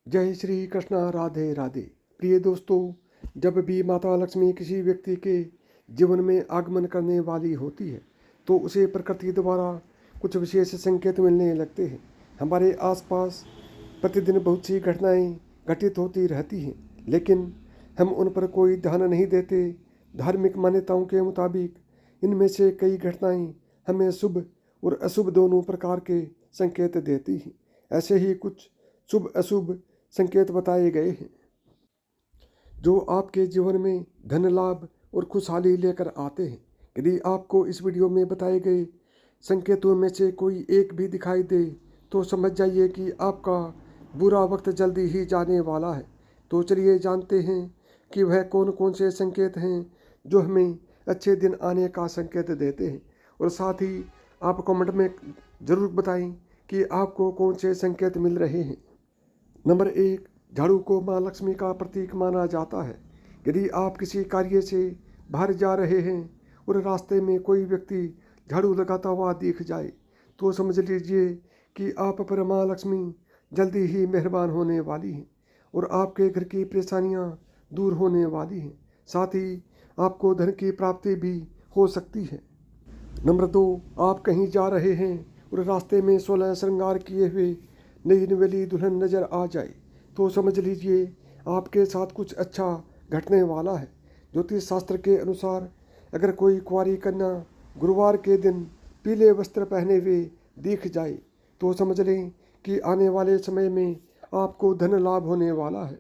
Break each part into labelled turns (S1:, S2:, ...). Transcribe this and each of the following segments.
S1: जय श्री कृष्णा, राधे राधे। प्रिय दोस्तों, जब भी माता लक्ष्मी किसी व्यक्ति के जीवन में आगमन करने वाली होती है तो उसे प्रकृति द्वारा कुछ विशेष संकेत मिलने लगते हैं। हमारे आसपास प्रतिदिन बहुत सी घटनाएं घटित होती रहती हैं, लेकिन हम उन पर कोई ध्यान नहीं देते। धार्मिक मान्यताओं के मुताबिक इनमें से कई घटनाएं हमें शुभ और अशुभ दोनों प्रकार के संकेत देती हैं। ऐसे ही कुछ शुभ अशुभ संकेत बताए गए हैं जो आपके जीवन में धन लाभ और खुशहाली लेकर आते हैं। यदि आपको इस वीडियो में बताए गए संकेतों में से कोई एक भी दिखाई दे तो समझ जाइए कि आपका बुरा वक्त जल्दी ही जाने वाला है। तो चलिए जानते हैं कि वह कौन कौन से संकेत हैं जो हमें अच्छे दिन आने का संकेत देते हैं, और साथ ही आप कमेंट में ज़रूर बताएं कि आपको कौन से संकेत मिल रहे हैं। नंबर 1, झाड़ू को माँ लक्ष्मी का प्रतीक माना जाता है। यदि आप किसी कार्य से बाहर जा रहे हैं और रास्ते में कोई व्यक्ति झाड़ू लगाता हुआ दिख जाए तो समझ लीजिए कि आप पर माँ लक्ष्मी जल्दी ही मेहरबान होने वाली हैं और आपके घर की परेशानियाँ दूर होने वाली हैं। साथ ही आपको धन की प्राप्ति भी हो सकती है। नंबर 2, आप कहीं जा रहे हैं और रास्ते में 16 श्रृंगार किए हुए नई नवेली दुल्हन नजर आ जाए तो समझ लीजिए आपके साथ कुछ अच्छा घटने वाला है। ज्योतिष शास्त्र के अनुसार अगर कोई कुंवारी कन्या गुरुवार के दिन पीले वस्त्र पहने हुए दिख जाए तो समझ लें कि आने वाले समय में आपको धन लाभ होने वाला है।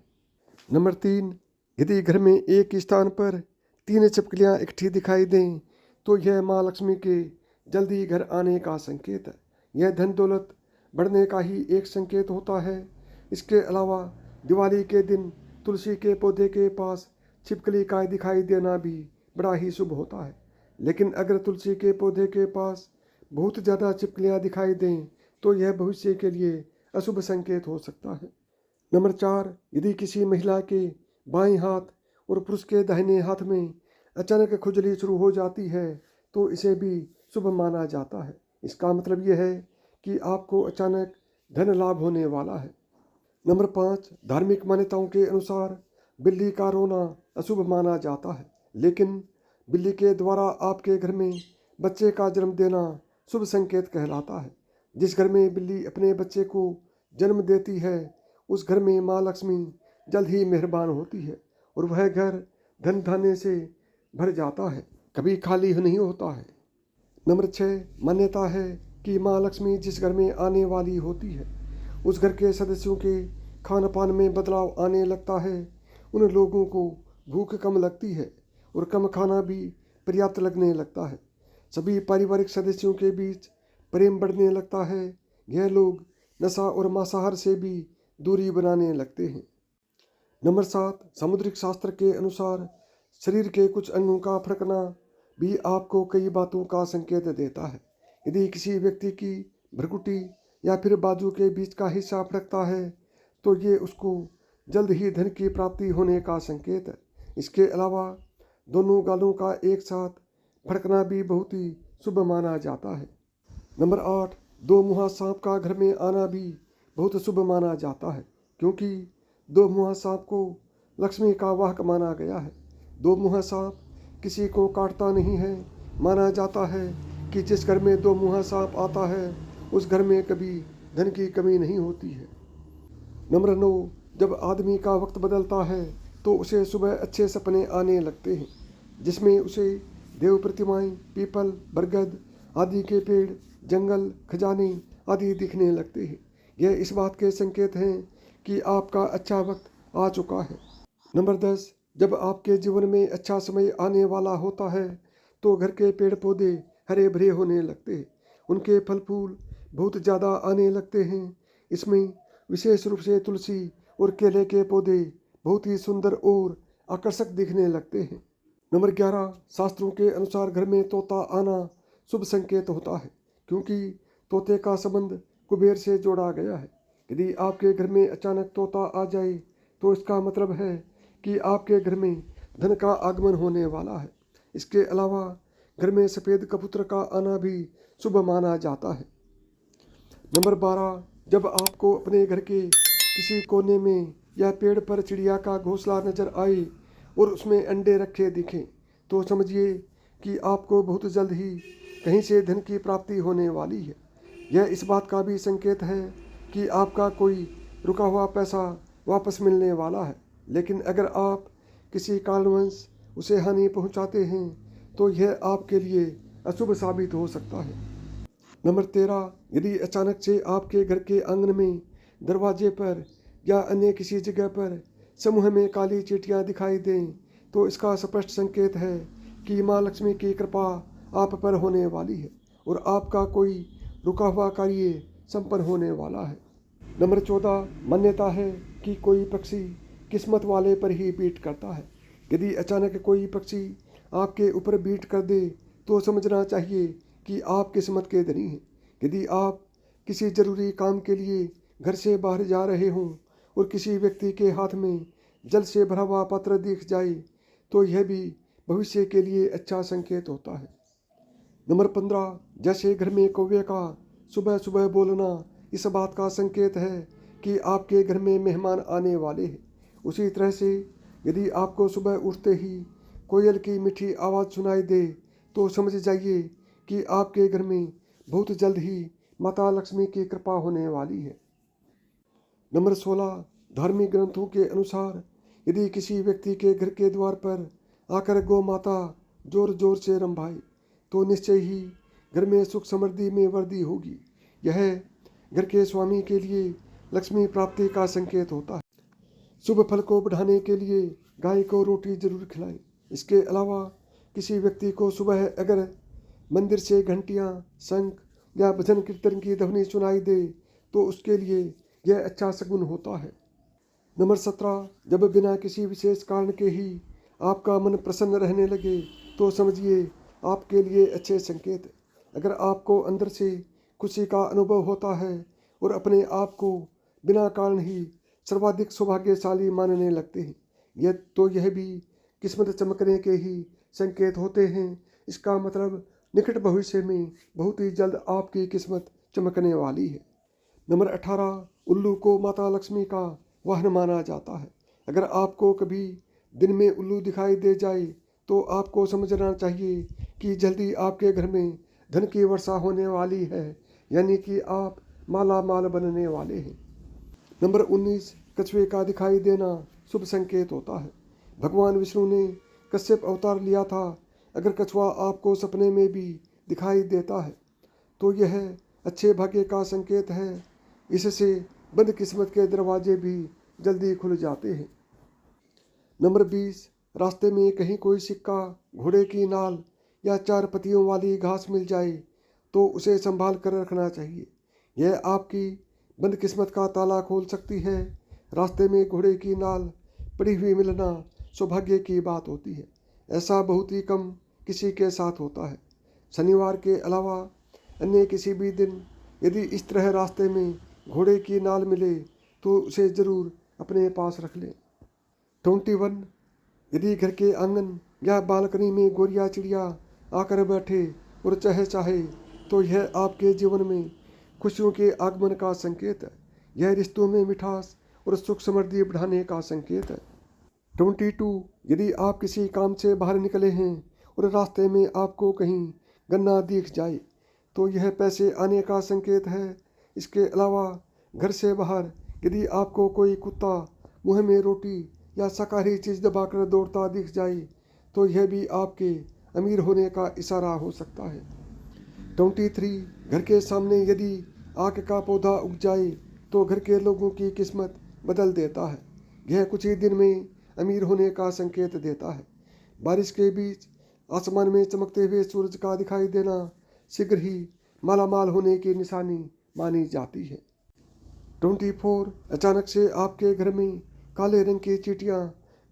S1: नंबर 3, यदि घर में एक स्थान पर 3 छिपकलियाँ इकट्ठी दिखाई दें तो यह माँ लक्ष्मी के जल्दी घर आने का संकेत है। यह धन दौलत बढ़ने का ही एक संकेत होता है। इसके अलावा दिवाली के दिन तुलसी के पौधे के पास छिपकली का दिखाई देना भी बड़ा ही शुभ होता है। लेकिन अगर तुलसी के पौधे के पास बहुत ज़्यादा छिपकलियाँ दिखाई दें तो यह भविष्य के लिए अशुभ संकेत हो सकता है। नंबर 4, यदि किसी महिला के बाएं हाथ और पुरुष के दाहिने हाथ में अचानक खुजली शुरू हो जाती है तो इसे भी शुभ माना जाता है। इसका मतलब यह है कि आपको अचानक धन लाभ होने वाला है। नंबर 5, धार्मिक मान्यताओं के अनुसार बिल्ली का रोना अशुभ माना जाता है, लेकिन बिल्ली के द्वारा आपके घर में बच्चे का जन्म देना शुभ संकेत कहलाता है। जिस घर में बिल्ली अपने बच्चे को जन्म देती है उस घर में माँ लक्ष्मी जल्द ही मेहरबान होती है और वह घर धन धान्य से भर जाता है, कभी खाली नहीं होता है। नंबर 6, मान्यता है कि माँ लक्ष्मी जिस घर में आने वाली होती है उस घर के सदस्यों के खान पान में बदलाव आने लगता है। उन लोगों को भूख कम लगती है और कम खाना भी पर्याप्त लगने लगता है। सभी पारिवारिक सदस्यों के बीच प्रेम बढ़ने लगता है। यह लोग नशा और मांसाहार से भी दूरी बनाने लगते हैं। नंबर 7, सामुद्रिक शास्त्र के अनुसार शरीर के कुछ अंगों का फड़कना भी आपको कई बातों का संकेत देता है। यदि किसी व्यक्ति की भ्रुकुटी या फिर बाजू के बीच का हिस्सा फड़कता है तो ये उसको जल्द ही धन की प्राप्ति होने का संकेत है। इसके अलावा दोनों गालों का एक साथ फड़कना भी बहुत ही शुभ माना जाता है। नंबर 8, 2 मुहा सांप का घर में आना भी बहुत शुभ माना जाता है, क्योंकि 2 मुहा सांप को लक्ष्मी का वाहक माना गया है। 2 मुहा सांप किसी को काटता नहीं है। माना जाता है कि जिस घर में 2 मुहा सांप आता है उस घर में कभी धन की कमी नहीं होती है। नंबर 9, जब आदमी का वक्त बदलता है तो उसे सुबह अच्छे सपने आने लगते हैं, जिसमें उसे देव प्रतिमाएं, पीपल, बरगद आदि के पेड़, जंगल, खजाने आदि दिखने लगते हैं। यह इस बात के संकेत हैं कि आपका अच्छा वक्त आ चुका है। नंबर 10, जब आपके जीवन में अच्छा समय आने वाला होता है तो घर के पेड़ पौधे हरे भरे होने लगते हैं। उनके फल फूल बहुत ज़्यादा आने लगते हैं। इसमें विशेष रूप से तुलसी और केले के पौधे बहुत ही सुंदर और आकर्षक दिखने लगते हैं। नंबर 11, शास्त्रों के अनुसार घर में तोता आना शुभ संकेत होता है, क्योंकि तोते का संबंध कुबेर से जोड़ा गया है। यदि आपके घर में अचानक तोता आ जाए तो इसका मतलब है कि आपके घर में धन का आगमन होने वाला है। इसके अलावा घर में सफ़ेद कबूतर का आना भी शुभ माना जाता है। नंबर 12, जब आपको अपने घर के किसी कोने में या पेड़ पर चिड़िया का घोंसला नजर आए और उसमें अंडे रखे दिखें, तो समझिए कि आपको बहुत जल्द ही कहीं से धन की प्राप्ति होने वाली है। यह इस बात का भी संकेत है कि आपका कोई रुका हुआ पैसा वापस मिलने वाला है। लेकिन अगर आप किसी कारणवश उसे हानि पहुंचाते हैं तो यह आपके लिए अशुभ साबित हो सकता है। नंबर 13, यदि अचानक से आपके घर के आंगन में, दरवाजे पर या अन्य किसी जगह पर समूह में काली चींटियां दिखाई दें तो इसका स्पष्ट संकेत है कि माँ लक्ष्मी की कृपा आप पर होने वाली है और आपका कोई रुका हुआ कार्य संपन्न होने वाला है। नंबर 14, मान्यता है कि कोई पक्षी किस्मत वाले पर ही बीट करता है। यदि अचानक कोई पक्षी आपके ऊपर बीट कर दे तो समझना चाहिए कि आप किस्मत के धनी हैं। यदि आप किसी जरूरी काम के लिए घर से बाहर जा रहे हों और किसी व्यक्ति के हाथ में जल से भरा हुआ पात्र दिख जाए तो यह भी भविष्य के लिए अच्छा संकेत होता है। नंबर 15, जैसे घर में कौवे का सुबह सुबह बोलना इस बात का संकेत है कि आपके घर में मेहमान आने वाले हैं, उसी तरह से यदि आपको सुबह उठते ही कोयल की मीठी आवाज़ सुनाई दे तो समझ जाइए कि आपके घर में बहुत जल्द ही माता लक्ष्मी की कृपा होने वाली है। नंबर 16, धार्मिक ग्रंथों के अनुसार यदि किसी व्यक्ति के घर के द्वार पर आकर गौ माता जोर जोर से रंभाए तो निश्चय ही घर में सुख समृद्धि में वृद्धि होगी। यह घर के स्वामी के लिए लक्ष्मी प्राप्ति का संकेत होता है। शुभ फल को बढ़ाने के लिए गाय को रोटी जरूर खिलाएं। इसके अलावा किसी व्यक्ति को सुबह अगर मंदिर से घंटियां, शंख या भजन कीर्तन की ध्वनि सुनाई दे तो उसके लिए यह अच्छा शगुन होता है। नंबर 17, जब बिना किसी विशेष कारण के ही आपका मन प्रसन्न रहने लगे तो समझिए आपके लिए अच्छे संकेत है। अगर आपको अंदर से खुशी का अनुभव होता है और अपने आप को बिना कारण ही सर्वाधिक सौभाग्यशाली मानने लगते हैं यह भी किस्मत चमकने के ही संकेत होते हैं। इसका मतलब निकट भविष्य में बहुत ही जल्द आपकी किस्मत चमकने वाली है। नंबर 18, उल्लू को माता लक्ष्मी का वाहन माना जाता है। अगर आपको कभी दिन में उल्लू दिखाई दे जाए तो आपको समझना चाहिए कि जल्दी आपके घर में धन की वर्षा होने वाली है, यानी कि आप माला माल बनने वाले हैं। नंबर 19, कछुए का दिखाई देना शुभ संकेत होता है। भगवान विष्णु ने कश्यप अवतार लिया था। अगर कछुआ आपको सपने में भी दिखाई देता है तो यह अच्छे भाग्य का संकेत है। इससे बंद किस्मत के दरवाजे भी जल्दी खुल जाते हैं। नंबर 20, रास्ते में कहीं कोई सिक्का, घोड़े की नाल या 4 पत्तियों वाली घास मिल जाए तो उसे संभाल कर रखना चाहिए। यह आपकी बंद किस्मत का ताला खोल सकती है। रास्ते में घोड़े की नाल पड़ी हुई मिलना सौभाग्य की बात होती है। ऐसा बहुत ही कम किसी के साथ होता है। शनिवार के अलावा अन्य किसी भी दिन यदि इस तरह रास्ते में घोड़े की नाल मिले तो उसे ज़रूर अपने पास रख लें। 21, यदि घर के आंगन या बालकनी में गोरिया चिड़िया आकर बैठे और चहचहाए तो यह आपके जीवन में खुशियों के आगमन का संकेत है। यह रिश्तों में मिठास और सुख समृद्धि बढ़ाने का संकेत है। 22, यदि आप किसी काम से बाहर निकले हैं और रास्ते में आपको कहीं गन्ना दिख जाए तो यह पैसे आने का संकेत है। इसके अलावा घर से बाहर यदि आपको कोई कुत्ता मुंह में रोटी या शाकाहारी चीज़ दबाकर दौड़ता दिख जाए तो यह भी आपके अमीर होने का इशारा हो सकता है। 23, घर के सामने यदि आक का पौधा उग जाए तो घर के लोगों की किस्मत बदल देता है। यह कुछ ही दिन में अमीर होने का संकेत देता है। बारिश के बीच आसमान में चमकते हुए सूरज का दिखाई देना शीघ्र ही मालामाल होने की निशानी मानी जाती है। 24, अचानक से आपके घर में काले रंग की चींटियां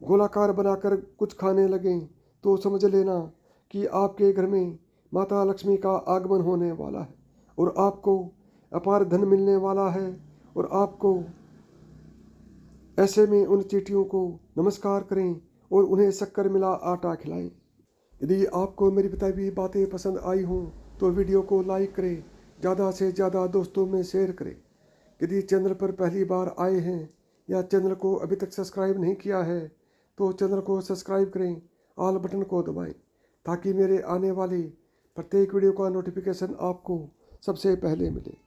S1: गोलाकार बनाकर कुछ खाने लगें तो समझ लेना कि आपके घर में माता लक्ष्मी का आगमन होने वाला है और आपको अपार धन मिलने वाला है। और आपको ऐसे में उन चींटियों को नमस्कार करें और उन्हें शक्कर मिला आटा खिलाएं। यदि आपको मेरी बताई हुई बातें पसंद आई हों तो वीडियो को लाइक करें, ज़्यादा से ज़्यादा दोस्तों में शेयर करें। यदि चैनल पर पहली बार आए हैं या चैनल को अभी तक सब्सक्राइब नहीं किया है तो चैनल को सब्सक्राइब करें, ऑल बटन को दबाएं ताकि मेरे आने वाले प्रत्येक वीडियो का नोटिफिकेशन आपको सबसे पहले मिले।